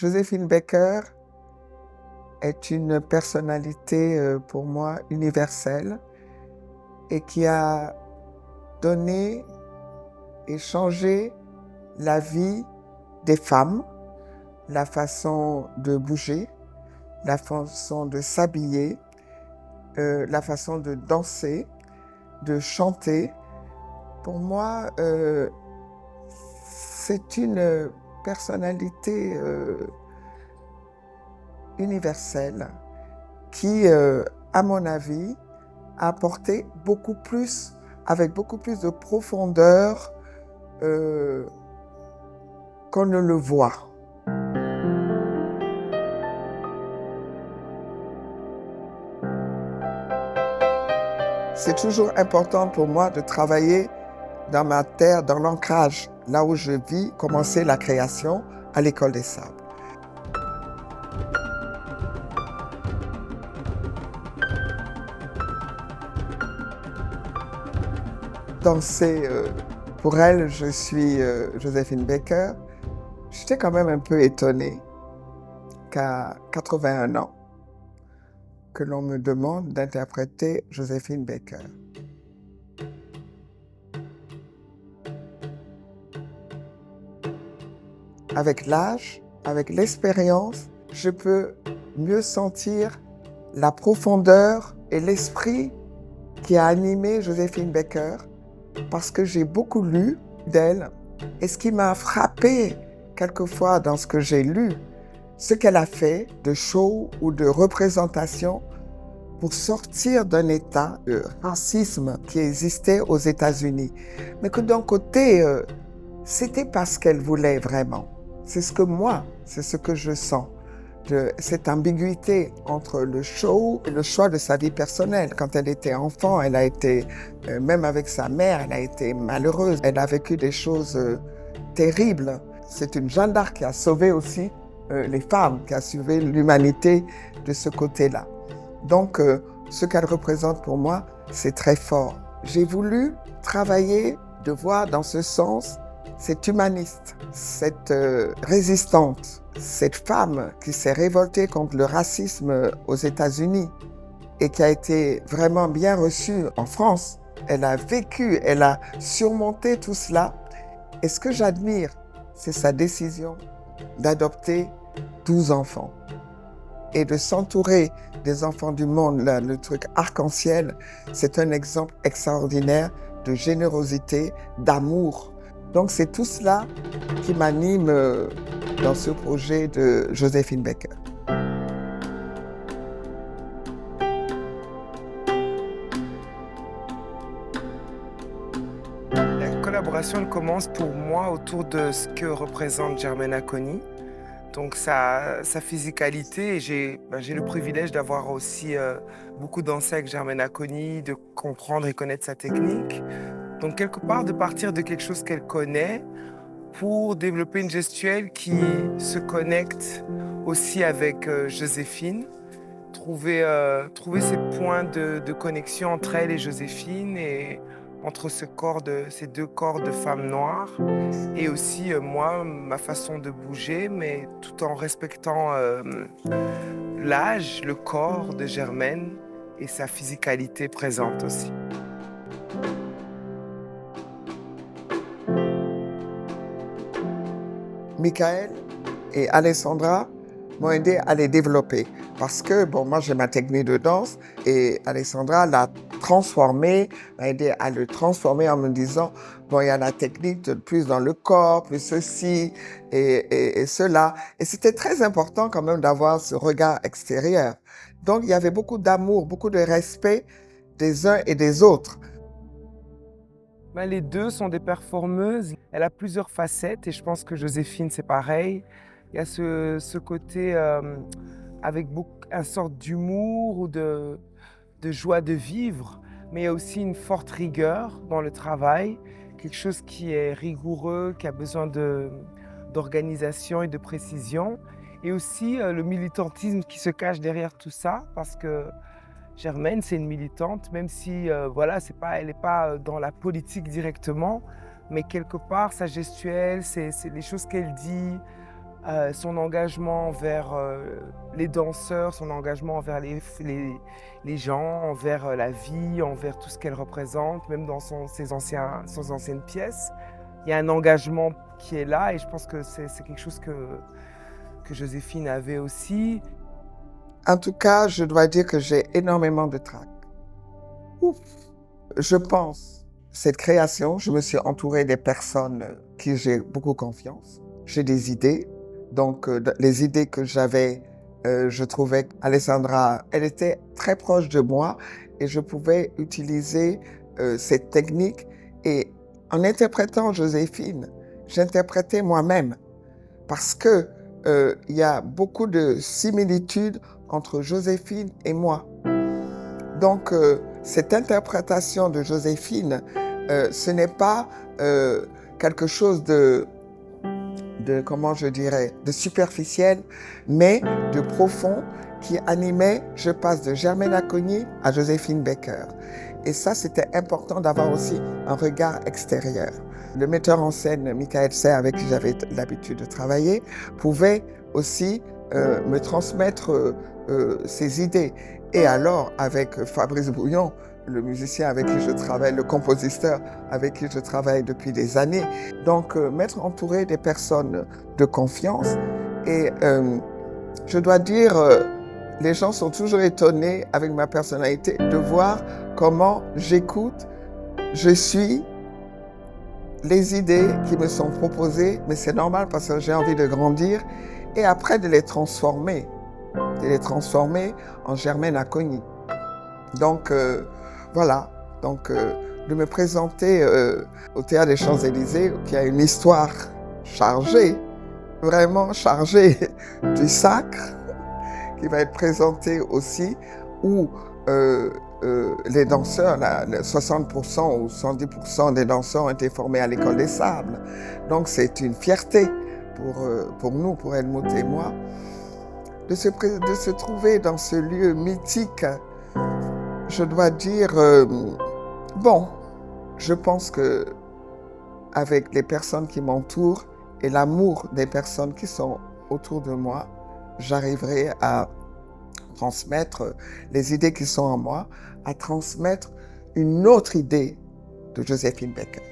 Joséphine Baker est une personnalité pour moi universelle et qui a donné et changé la vie des femmes, la façon de bouger, la façon de s'habiller, la façon de danser, de chanter. Pour moi, c'est une personnalité universelle qui, à mon avis, a apporté beaucoup plus, avec beaucoup plus de profondeur qu'on ne le voit. C'est toujours important pour moi de travailler dans ma terre, dans l'ancrage, là où je vis, commencer la création à l'École des Sables. Danser, pour elle, je suis Joséphine Baker. J'étais quand même un peu étonnée qu'à 81 ans, que l'on me demande d'interpréter Joséphine Baker. Avec l'âge, avec l'expérience, je peux mieux sentir la profondeur et l'esprit qui a animé Joséphine Baker, parce que j'ai beaucoup lu d'elle. Et ce qui m'a frappé quelquefois dans ce que j'ai lu, ce qu'elle a fait de show ou de représentation pour sortir d'un état de racisme qui existait aux États-Unis. Mais que d'un côté, c'était parce qu'elle voulait vraiment. C'est ce que je sens, de cette ambiguïté entre le show et le choix de sa vie personnelle. Quand elle était enfant, elle a été, même avec sa mère, elle a été malheureuse. Elle a vécu des choses terribles. C'est une Jeanne d'Arc qui a sauvé aussi les femmes, qui a sauvé l'humanité de ce côté-là. Donc, ce qu'elle représente pour moi, c'est très fort. J'ai voulu travailler, de voir dans ce sens cette humaniste, cette résistante, cette femme qui s'est révoltée contre le racisme aux États-Unis et qui a été vraiment bien reçue en France. Elle a vécu, elle a surmonté tout cela. Et ce que j'admire, c'est sa décision d'adopter 12 enfants et de s'entourer des enfants du monde. Là, le truc arc-en-ciel, c'est un exemple extraordinaire de générosité, d'amour. Donc c'est tout cela qui m'anime dans ce projet de Joséphine Baker. La collaboration elle commence pour moi autour de ce que représente Germaine Acogny. Donc sa physicalité, et j'ai le privilège d'avoir aussi beaucoup dansé avec Germaine Acogny, de comprendre et connaître sa technique. Donc quelque part de partir de quelque chose qu'elle connaît pour développer une gestuelle qui se connecte aussi avec Joséphine, trouver ces points de connexion entre elle et Joséphine et entre ces deux corps de femmes noires et aussi moi, ma façon de bouger, mais tout en respectant l'âge, le corps de Germaine et sa physicalité présente aussi. Michael et Alessandra m'ont aidé à les développer parce que, bon, moi j'ai ma technique de danse et Alessandra l'a transformé, m'a aidé à le transformer en me disant, bon, il y a la technique de plus dans le corps, plus ceci et cela. Et c'était très important quand même d'avoir ce regard extérieur. Donc il y avait beaucoup d'amour, beaucoup de respect des uns et des autres. Ben, les deux sont des performeuses. Elle a plusieurs facettes et je pense que Joséphine, c'est pareil. Il y a ce côté avec une sorte d'humour ou de joie de vivre, mais il y a aussi une forte rigueur dans le travail, quelque chose qui est rigoureux, qui a besoin d'organisation et de précision, et aussi le militantisme qui se cache derrière tout ça, parce que Germaine, c'est une militante, même si voilà, elle n'est pas dans la politique directement, mais quelque part, sa gestuelle, c'est les choses qu'elle dit, son engagement envers, les danseurs, son engagement envers les gens, envers, la vie, envers tout ce qu'elle représente, même dans ses anciennes pièces. Il y a un engagement qui est là et je pense que c'est quelque chose que Joséphine avait aussi. En tout cas, je dois dire que j'ai énormément de trac. Ouf! Je pense, cette création, je me suis entourée des personnes qui j'ai beaucoup confiance. J'ai des idées. Donc, les idées que j'avais, je trouvais qu'Alessandra, elle était très proche de moi et je pouvais utiliser cette technique. Et en interprétant Joséphine, j'interprétais moi-même parce que il y a beaucoup de similitudes entre Joséphine et moi. Donc, cette interprétation de Joséphine, ce n'est pas quelque chose comment je dirais, de superficiel, mais de profond qui animait, je passe de Germaine Acogny à Joséphine Baker. Et ça, c'était important d'avoir aussi un regard extérieur. Le metteur en scène, Michael Serre, avec qui j'avais l'habitude de travailler, pouvait aussi me transmettre ses idées. Et alors, avec Fabrice Bouillon, le musicien avec qui je travaille, le compositeur avec qui je travaille depuis des années. Donc, m'être entouré des personnes de confiance. Et je dois dire, les gens sont toujours étonnés avec ma personnalité de voir comment j'écoute, je suis les idées qui me sont proposées, mais c'est normal parce que j'ai envie de grandir et après de les transformer en Germaine Acogny. Donc, voilà, donc de me présenter au Théâtre des Champs-Élysées, qui a une histoire chargée, vraiment chargée du sacre, qui va être présentée aussi, où les danseurs, 60% ou 110% des danseurs ont été formés à l'École des Sables. Donc c'est une fierté pour nous, pour Helmut et moi, de se trouver dans ce lieu mythique. Je dois dire, bon, je pense que avec les personnes qui m'entourent et l'amour des personnes qui sont autour de moi, j'arriverai à transmettre les idées qui sont en moi, à transmettre une autre idée de Joséphine Baker.